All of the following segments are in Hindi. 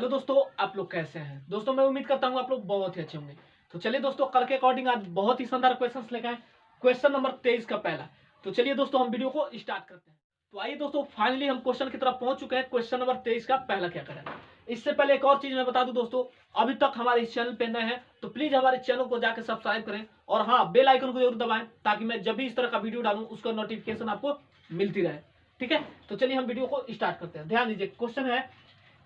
हेलो दोस्तों, आप लोग कैसे हैं? दोस्तों मैं उम्मीद करता हूँ आप लोग बहुत ही अच्छे होंगे। तो चलिए दोस्तों, कल के अकॉर्डिंग आज बहुत ही शानदार क्वेश्चंस लेकर आए। क्वेश्चन नंबर 23 का पहला। तो चलिए दोस्तों, हम वीडियो को स्टार्ट करते हैं। तो आइए दोस्तों, फाइनली हम क्वेश्चन की तरफ पहुंच चुके हैं। क्वेश्चन नंबर 23 का पहला क्या करें। इससे पहले एक और चीज मैं बता दूं दोस्तों, अभी तक हमारे इस चैनल पे नए हैं तो प्लीज हमारे चैनल को जाकर सब्सक्राइब करें और हाँ, बेल आइकन को जरूर दबाएं ताकि मैं जब भी इस तरह का वीडियो डालूं उसका नोटिफिकेशन आपको मिलती रहे। ठीक है, तो चलिए हम वीडियो को स्टार्ट करते हैं। ध्यान दीजिए, क्वेश्चन है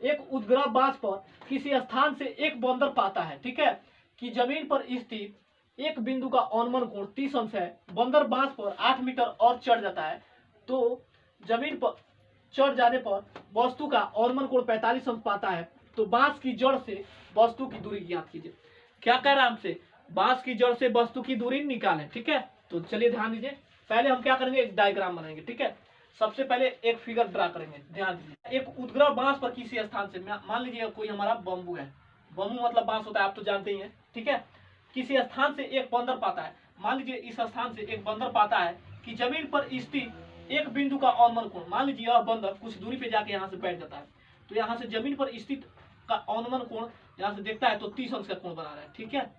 एक उद्ग्रह बांस पर किसी स्थान से एक बंदर पाता है, ठीक है, कि जमीन पर स्थित एक बिंदु का अवनमन कोण 30 अंश है। बंदर बांस पर 8 मीटर और चढ़ जाता है तो जमीन पर चढ़ जाने पर वस्तु का अवनमन कोण 45 अंश पाता है। तो बांस की जड़ से वस्तु की दूरी ज्ञात कीजिए। क्या कह रहा है हमसे? बांस की जड़ से वस्तु की दूरी निकालें। ठीक है, तो चलिए ध्यान दीजिए, पहले हम क्या करेंगे, एक डायग्राम बनाएंगे। ठीक है, सबसे पहले एक फिगर ड्रा करेंगे। ध्यान दीजिए, एक उद्ग्रह बांस पर किसी स्थान से, मान लीजिए कोई हमारा बम्बू है। बम्बू मतलब बांस होता है, आप तो जानते ही हैं। ठीक है, किसी स्थान से एक बंदर पाता है। मान लीजिए इस स्थान से एक बंदर पाता है कि जमीन पर स्थित एक बिंदु का अवनमन कोण, मान लीजिए यह बंदर कुछ दूरी पे जाके यहाँ से बैठ जाता है तो यहाँ से जमीन पर स्थित का अवनमन कोण यहाँ से देखता है तो 30 अंश का कोण बना रहा है। ठीक है,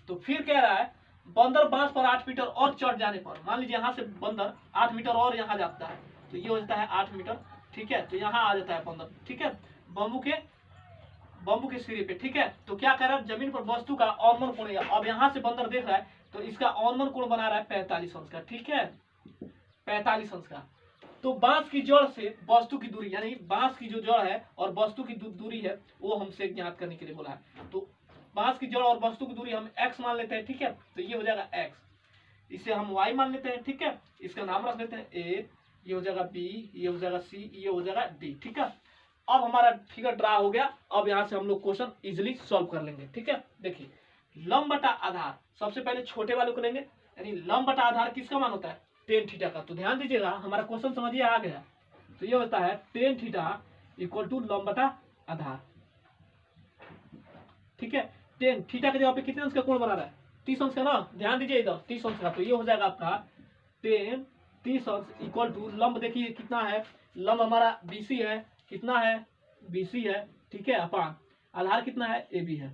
तो फिर कह रहा है बंदर बांस पर 8 मीटर और चढ़ जाने पर, मान लीजिए यहाँ से बंदर 8 मीटर और यहाँ जाता है तो ये हो जाता है 8 मीटर। ठीक है, तो यहाँ आ जाता है बंदर। ठीक है, बम्बू के सिरे पे। ठीक है, तो क्या कह रहा है, जमीन पर वस्तु का अवनमन कोण, अब यहाँ से बंदर देख रहा है तो इसका अवनमन कोण बना रहा है 45 अंश का। ठीक है, 45 अंश का। तो बांस की जड़ से वस्तु की दूरी, यानी बांस की जो जड़ है और वस्तु की दूरी है वो हमसे ज्ञात करने के लिए बोला है। तो बांस की जड़ और वस्तु की दूरी हम x मान लेते हैं। ठीक है, तो ये हो जाएगा x, इसे हम y मान लेते हैं। ठीक है, इसका नाम रख लेते हैं a, ये हो जाएगा b, ये हो जाएगा c, ये हो जाएगा d। ठीक है, अब हमारा फिगर ड्रा हो गया। अब यहाँ से हम लोग क्वेश्चन इजिली सॉल्व कर लेंगे। ठीक है, देखिए लंब बटा आधार, सबसे पहले छोटे वाले को लेंगे, यानी लंब बटा आधार किसका मान होता है, टेन थीटा का। तो ध्यान दीजिएगा, हमारा क्वेश्चन समझिए आ गया। तो ये होता है टेन थीटा इक्वल टू लंब बटा आधार। ठीक है, टेन थीटा के जगह पे कितने अंश का कोण बना रहा है, 30 अंश का ना। ध्यान दीजिए इधर 30 अंश का, तो ये हो जाएगा आपका टेन 30 अंश इक्वल टू लंब, देखिए कितना है, लंब हमारा BC है, कितना है BC है। ठीक है, अपान आधार कितना है AB है।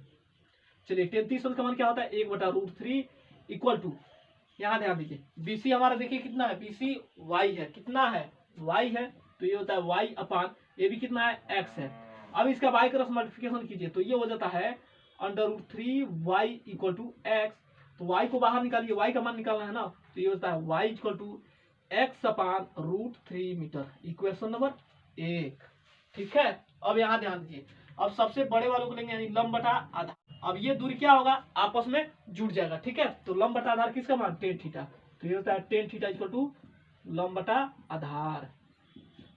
चलिए टेन 30 अंश का मान क्या होता है, 1/√3 इक्वल टू, यहाँ ध्यान दीजिए BC हमारा देखिए कितना है, BC Y है, कितना है Y है, तो ये होता है Y अपान AB कितना है X है। अब इसका Y क्रॉस मल्टीप्लिकेशन कीजिए तो ये हो जाता है √3y इक्वल टू x। तो y को बाहर निकालिए, y का मान निकालना है ना, तो ये होता है y equal to x upon √3 metre. Equation number 1। ठीक है, अब यहाँ ध्यान दीजिए, अब सबसे बड़े वालों को लेंगे, यानी लंब बटा आधार। अब ये दूरी क्या होगा, आपस में जुड़ जाएगा। ठीक है, तो लंब बटा आधार किसका मान, टेन थीटा, तो ये होता है टेन थीटा इक्वल टू लंब बटा आधार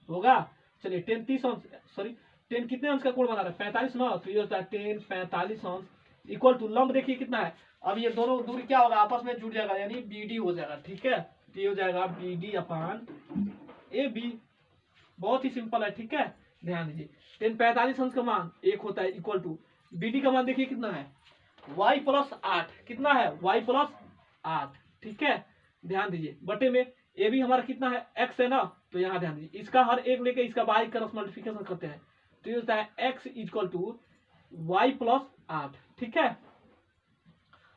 होगा। चलिए टेन 30 अंश, सॉरी टेन कितने अंश का कोण बना रहा है, 45 ना, तो ये होता है टेन 45 अंश इक्वल टू लंब देखिए कितना है। अब ये दोनों दूरी क्या होगा, आपस में जुड़ जाएगा, यानी BD हो जाएगा। ठीक है, तो ये हो जाएगा BD अपान AB, बहुत ही सिंपल है। ठीक है, ध्यान दीजिए टेन 45 अंश का मान 1 होता है इक्वल टू BD का मान देखिए कितना है, y प्लस 8, कितना है y प्लस 8। ठीक है, ध्यान दीजिए बटे में AB हमारा कितना है x है ना, तो यहाँ ध्यान दीजिए इसका हर एक लेके इसका y क्रॉस मल्टीप्लिकेशन करते हैं तो ये होता है x equal to y plus 8। ठीक है,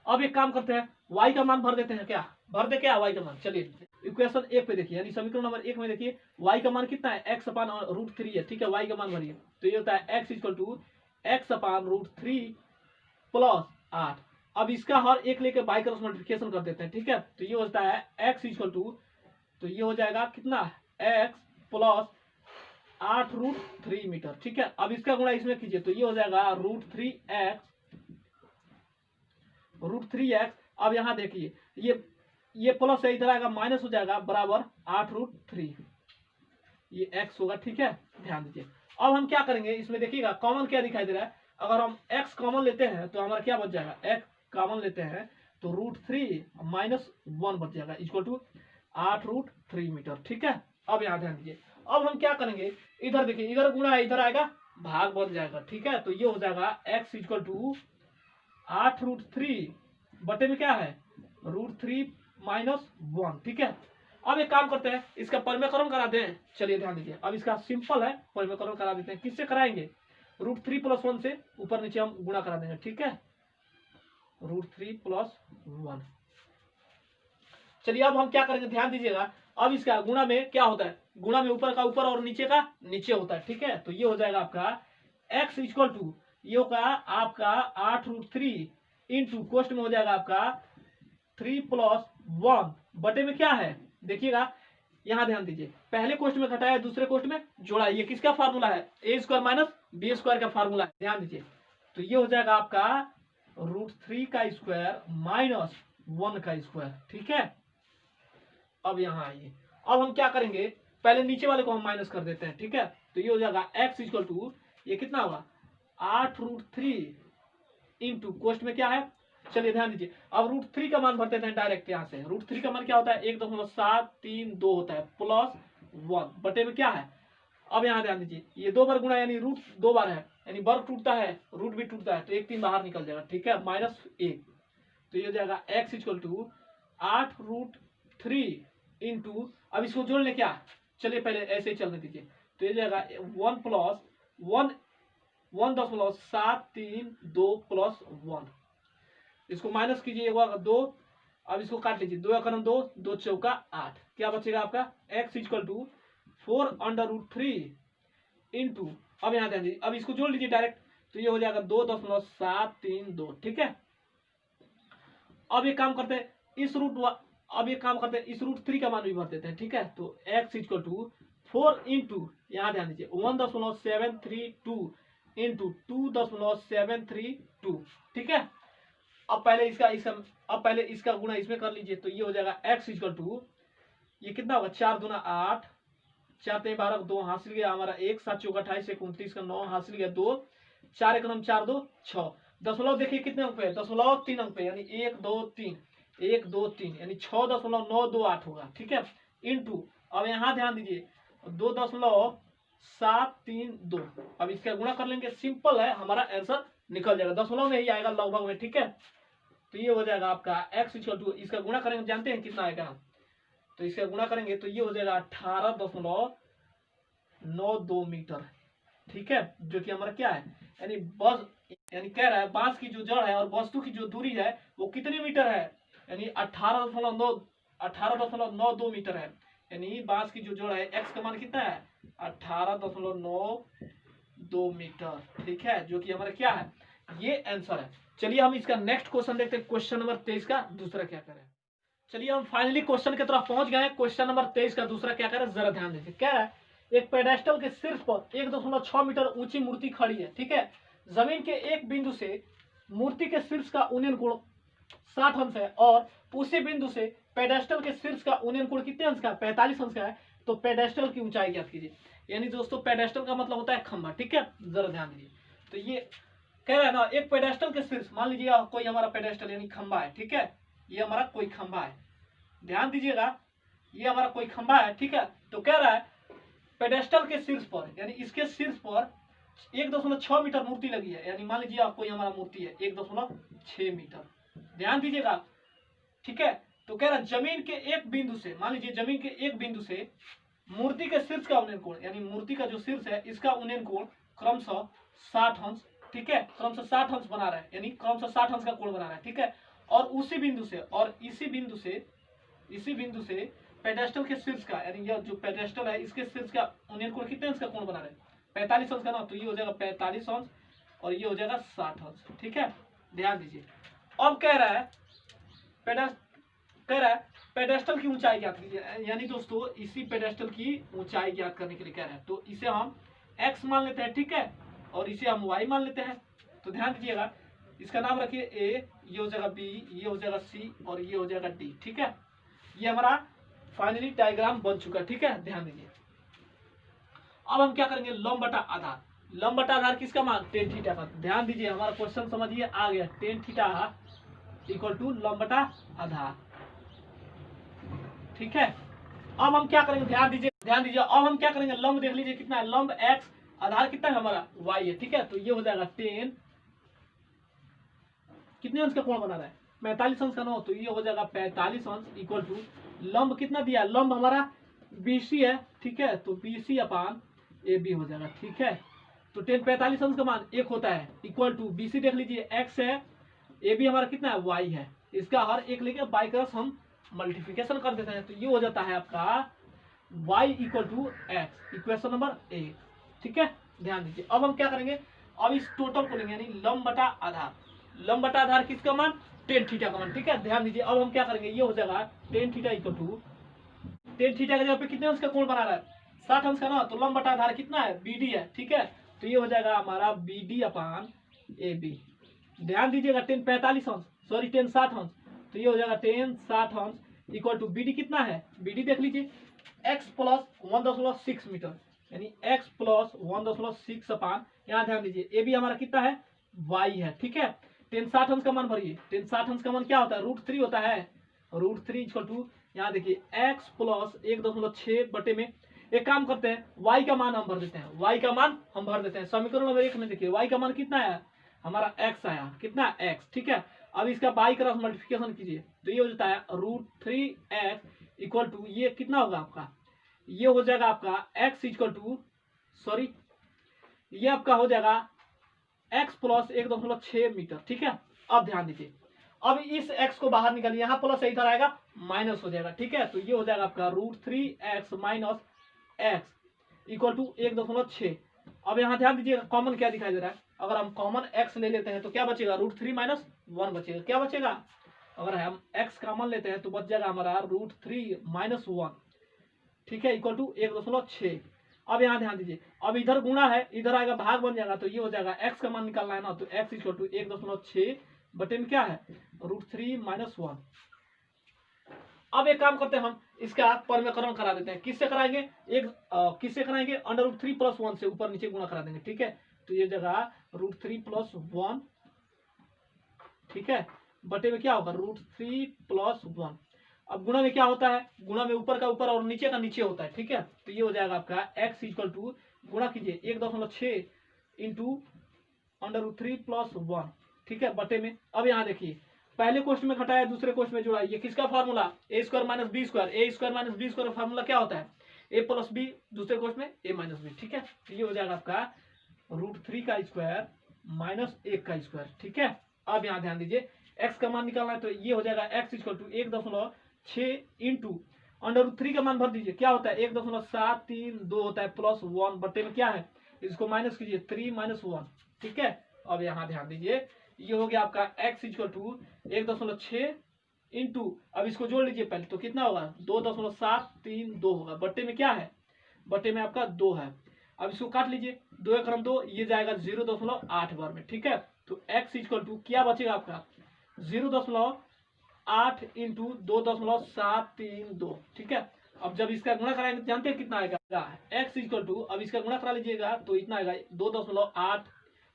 अब एक काम करते हैं, y का मान भर देते हैं, क्या भर दे, क्या y का मान। चलिए इक्वेशन 1 पे देखिए, यानी समीकरण नंबर 1 में देखिए y का मान कितना है, x अपान √3 है। ठीक है, y का मान भरिए तो ये होता है x equal to x upon √3 plus 8। अब इसका हर एक लेके y क्रॉस मल्टीप्लिकेशन कर देते हैं। ठीक है, तो ये होता है x इक्वल टू, तो ये हो जाएगा कितना, x प्लस 8√3 मीटर। ठीक है, अब इसका गुणा इसमें कीजिए तो ये हो जाएगा √3x। अब यहाँ देखिए ये प्लस है, इधर आएगा माइनस हो जाएगा, बराबर 8√3, ये x होगा। ठीक है, ध्यान दीजिए, अब हम क्या करेंगे, इसमें देखिएगा कॉमन क्या दिखाई दे रहा है, अगर हम x कॉमन लेते हैं तो हमारा क्या बच जाएगा, x कॉमन लेते हैं तो √3 माइनस 1 बच जाएगा इक्वल टू 8√3 मीटर। ठीक है, अब यहाँ ध्यान दीजिए, अब हम क्या करेंगे, इधर देखिए इधर गुणा है, इधर आएगा भाग बन जाएगा। ठीक है, तो ये हो जाएगा x इक्वल टू 8√3 बटे में क्या है √3 माइनस 1। ठीक है, अब एक काम करते हैं, इसका परिमेयकरण करा दें। चलिए ध्यान दीजिए, अब इसका सिंपल है, परिमेयकरण करा देते हैं। किससे कराएंगे, √3 + 1 से ऊपर नीचे हम गुणा करा देंगे, ठीक है, √3 + 1। चलिए अब हम क्या करेंगे, ध्यान दीजिएगा, अब इसका गुणा में क्या होता है, गुणा में ऊपर का ऊपर और नीचे का नीचे होता है, ठीक है। तो ये हो जाएगा आपका x = ये होगा आपका 8√3 इंटू कोष्ट में हो जाएगा आपका 3 + 1 बटे में क्या है, देखिएगा यहां ध्यान दीजिए, पहले कोष्ट में घटाया दूसरे कोष्ट में जोड़ा, ये किसका फार्मूला है, a² - b² का फार्मूला है, ध्यान दीजिए। तो ये हो जाएगा आपका √3 का स्क्वायर माइनस 1 का स्क्वायर, ठीक है। अब यहाँ आइए, अब हम क्या करेंगे, पहले नीचे वाले को हम माइनस कर देते हैं, ठीक है। तो ये हो जाएगा x = ये कितना होगा 8√3 इंटू कोष्ट में क्या है, चलिए ध्यान दीजिए, अब √3 का मान भर देते हैं डायरेक्ट यहाँ से। √3 का मान क्या होता है 1.732 होता है प्लस 1 बटे में क्या है, अब यहाँ ध्यान दीजिए, ये 2 बार गुणा यानी रूट 2 बार है, यानी वर्ग टूटता है रूट भी टूटता है, तो 1 3 बाहर निकल जाएगा, ठीक है, -1। तो ये हो जाएगा x = 8√3 इंटू, अब इसको जोड़ ले क्या, चलिए पहले ऐसे ही चलने दीजिए। तो ये जाएगा 1 + 1.732 + 1, इसको माइनस कीजिए, 2, अब इसको काट लीजिए, 2 × 2 2 चौका 8, क्या बचेगा आपका x = 4√3 इंटू, अब यहाँ ध्यान दीजिए, अब इसको जोड़ लीजिए डायरेक्ट, तो ये हो जाएगा 2.732, ठीक है। अब एक काम करते हैं, इस √3 का मान भी भर देते हैं, ठीक है। तो x = 4 इंटू, यहाँ ध्यान दीजिए 1.732 इंटू 2.732, ठीक है। अब पहले इसका गुणा इसमें कर लीजिए, तो ये हो जाएगा x = ये कितना होगा 4 दूना 8, 4 3 12 2 हासिल गया हमारा 1, 7 चौका 28 1 29 का 9 हासिल गया 2, 4 1 4 2 6, दशमलव देखिए कितने अंक पे है, 0.3 अंक पे, यानी 1 2 3 1 2 3 यानी 6.928 होगा, ठीक है, इंटू, अब यहाँ ध्यान दीजिए 2.732, अब इसका गुणा कर लेंगे, सिंपल है, हमारा आंसर निकल जाएगा, दशमलव में ही आएगा लगभग में, ठीक है। तो ये हो जाएगा आपका x = इसका गुणा करेंगे, जानते हैं कितना आएगा, तो इसका गुणा करेंगे तो ये हो जाएगा 18.92 मीटर, ठीक है, जो कि हमारा क्या है, यानी कह रहा है बांस की जो जड़ है और वस्तु की जो दूरी है वो कितनी मीटर है, यानी 18.92 मीटर है, यानी बांस की जो जड़ है x का मान कितना है 18.92 मीटर, ठीक है, जो कि हमारा क्या है, ये आंसर है। चलिए हम इसका नेक्स्ट क्वेश्चन देखते हैं, क्वेश्चन नंबर 23 का दूसरा क्या करें। चलिए हम फाइनली क्वेश्चन की तरफ पहुंच गए हैं, क्वेश्चन नंबर 23 का दूसरा क्या करें, जरा ध्यान दीजिए, क्या है, एक पेडेस्टल के शीर्ष पर 1.6 मीटर ऊंची मूर्ति खड़ी है, ठीक है, जमीन के एक बिंदु से मूर्ति के शीर्ष का उन्नयन कोण 60 अंश है, और उसी बिंदु से पेडेस्टल के शीर्ष का उन्नयन कोण कितने अंश का है, 45 अंश का है। तो पेडेस्टल की ऊंचाई ज्ञात कीजिए, यानी दोस्तों पेडेस्टल का मतलब होता है खंभा, ठीक है, जरा ध्यान दीजिए। तो ये कह रहा है ना, एक पेडेस्टल के शीर्ष, मान लीजिए कोई हमारा पेडेस्टल यानी खंभा है, ठीक है, ये हमारा कोई खंभा है, ध्यान दीजिएगा, ये हमारा कोई खंभा है, ठीक है। तो कह रहा है पेडेस्टल के शीर्ष पर, यानी इसके शीर्ष पर 1.6 मीटर मूर्ति लगी है, यानी मान लीजिए कोई हमारा मूर्ति है 1.6 मीटर, ध्यान दीजिएगा, ठीक है। तो कह रहा है जमीन के एक बिंदु से, मान लीजिए जमीन के एक बिंदु से मूर्ति के शीर्ष का उन्नयन कोण, यानी मूर्ति का जो शीर्ष है इसका उन्नयन कोण क्रमशः 60 अंश, ठीक है, क्रमशः 60 अंश बना रहा है, यानी क्रमशः 60 अंश का कोण बना रहा है, ठीक है। और उसी बिंदु से और इसी बिंदु से पेडेस्टल के शीर्ष का, यानी यह जो पेडेस्टल है इसके शीर्ष का उन्नयन कोण कितने अंश का कोण बना रहे हैं, 45 अंश का ना, तो ये हो जाएगा 45 अंश और ये हो जाएगा 60 अंश, ठीक है, ध्यान दीजिए। अब कह रहा है पेडेस्टल की ऊंचाई ज्ञात कीजिए, यानी दोस्तों इसी पेडेस्टल की ऊंचाई ज्ञात करने के लिए कह रहे हैं, तो इसे हम x मान लेते हैं, ठीक है, और इसे हम y मान लेते हैं। तो ध्यान दीजिएगा, इसका नाम रखिए a, ये हो जाएगा b, ये हो जाएगा c और ये हो जाएगा d, ठीक है। ये हमारा फाइनली डायग्राम बन चुका है, ठीक है, ध्यान दीजिए। अब हम क्या करेंगे, लंब बटा आधार, लंब बटा आधार किसका मान, tan थीटा का। ध्यान दीजिए, हमारा क्वेश्चन समझिए आ गया, tan थीटा = लंब बटा आधार, ठीक है। अब हम क्या करेंगे, ध्यान दीजिए, अब हम क्या करेंगे, लंब देख लीजिए कितना है, लंब x, आधार कितना है हमारा y है, ठीक है। तो ये हो जाएगा 10, कितने अंश का कोण बना रहा है 45 अंश का ना, तो ये हो जाएगा 45 अंश = लंब कितना दिया, लंब हमारा BC है, ठीक है, तो BC/AB हो जाएगा, ठीक है। तो 1045 अंश का मान 1 होता है, इक्वल टू BC देख लीजिए x है, AB हमारा कितना है y है, इसका हर एक लेके बाई क्रॉस हम मल्टीप्लिकेशन कर देते हैं, तो ये हो जाता है आपका y equal to x, equation number 1। ठीक है, ध्यान दीजिए। अब हम क्या करेंगे, अब इस टोटल को लेंगे यानी लंब बटा आधार, लंब बटा आधार किसका मान, टेन थीटा का मान। ठीक है, ध्यान दीजिए। अब हम क्या करेंगे, ये हो जाएगा tan theta equal to, tan theta के जगह पे कितने अंश का कोण बना रहा है, 60 अंश का ना, तो लंब बटा आधार कितना है, BD है। ठीक है, तो ये हो जाएगा हमारा BD अपान AB। ध्यान दीजिएगा 1045 अंश, सॉरी 1060 अंश, तो ये हो जाएगा 1060 अंश इक्वल टू BD कितना है, BD देख लीजिए x प्लस 1.6 मीटर, यानी x प्लस 1.6 अपान, यहाँ ध्यान दीजिए AB हमारा कितना है, y है। ठीक है, 1060 अंश का मान भरिए, 1060 अंश का मान क्या होता है, √3 होता है, √3 इक्वल टू, यहाँ देखिए x प्लस 1.6 बटे में, एक काम करते हैं y का मान हम भर देते हैं, y का मान हम भर देते हैं। समीकरण नंबर 1 में देखिए y का मान कितना है, हमारा x आया, कितना x। ठीक है, अब इसका बाई क्रॉस मल्टीप्लिकेशन कीजिए, तो ये हो जाता है √3x इक्वल टू, ये कितना होगा आपका, ये हो जाएगा आपका x इक्वल टू, सॉरी ये आपका हो जाएगा x प्लस 1.6 मीटर। ठीक है, अब ध्यान दीजिए, अब इस x को बाहर निकालिए, यहाँ प्लस इधर आएगा माइनस हो जाएगा। ठीक है, तो ये हो जाएगा आपका √3x minus x equal to 1.6। अब यहाँ ध्यान दीजिएगा कॉमन क्या दिखाई दे रहा है, अगर हम कॉमन x ले लेते हैं तो क्या बचेगा, √3 माइनस 1 बचेगा, क्या बचेगा, अगर हम x कॉमन लेते हैं तो बच जाएगा हमारा √3 माइनस 1। ठीक है, इक्वल टू 1.6। अब यहाँ ध्यान दीजिए, अब इधर गुणा है, इधर आएगा भाग बन जाएगा, तो ये हो जाएगा x का मान निकालना है ना, तो x इक्वल टू 1.6 बटे में क्या है, √3 माइनस 1। अब एक काम करते हैं, हम इसका परमेकरण करा देते हैं, किससे कराएंगे, किससे कराएंगे, √3 प्लस 1 से ऊपर नीचे गुणा करा देंगे। ठीक है, तो ये जगह √3 प्लस 1, ठीक है, बटे में क्या होगा, √3 प्लस 1। अब गुणा में क्या होता है, गुणा में ऊपर का ऊपर और नीचे का नीचे होता है। ठीक है, तो ये हो जाएगा आपका x इक्वल टू, गुणा कीजिए 1.6 इंटू √3 प्लस 1। ठीक है, बटे में, अब यहाँ देखिए पहले क्वेश्चन में घटाया, दूसरे क्वेश्चन में जोड़ा, ये किसका formula, a² minus b², a² minus b² का फार्मूला क्या होता है, a प्लस b, दूसरे क्वेश्चन में a माइनस b। ठीक है, तो ये हो जाएगा आपका √3 का स्क्वायर माइनस 1 का स्क्वायर। ठीक है, अब यहाँ ध्यान दीजिए x का मान निकालना है, तो ये हो जाएगा x इक्वल टू 1.6 इंटू √3 का मान भर दीजिए, क्या होता है 1.732 होता है, प्लस 1 बटे में क्या है, इसको माइनस कीजिए 3 माइनस 1। ठीक है, अब यहाँ ध्यान दीजिए, ये हो गया आपका x इक्वल टू 1.6 इंटू, अब इसको जोड़ लीजिए पहले, तो कितना होगा 2.732 होगा, बटे में क्या है, बटे में आपका 2 है। अब इसको काट लीजिए, 2 एकम 2, ये जाएगा 0.8 बार में। ठीक है, तो x इक्वल टू क्या बचेगा आपका 0.8 इंटू 2.732। ठीक है, अब जब इसका गुणा कराएंगे जानते हैं कितना आएगा, x इक्वल टू, अब इसका गुणा करा लीजिएगा तो इतना आएगा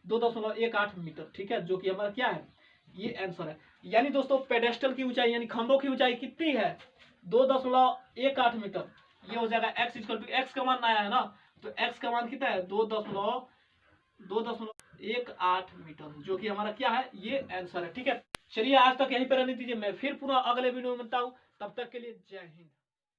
2.18 मीटर। ठीक है, जो कि हमारा क्या है, ये आंसर है। यानी दोस्तों पेडेस्टल की ऊंचाई यानी खंभों की ऊंचाई कितनी है, 2.18 मीटर। ये हो जाएगा x इक्वल टू, x का मान आया है ना, तो x का मान कितना है 2.18 मीटर, जो कि हमारा क्या है, ये आंसर है। ठीक है, चलिए आज तक यहीं पर रहने दीजिए, मैं फिर पुनः अगले वीडियो में मिलता हूँ, तब तक के लिए जय हिंद।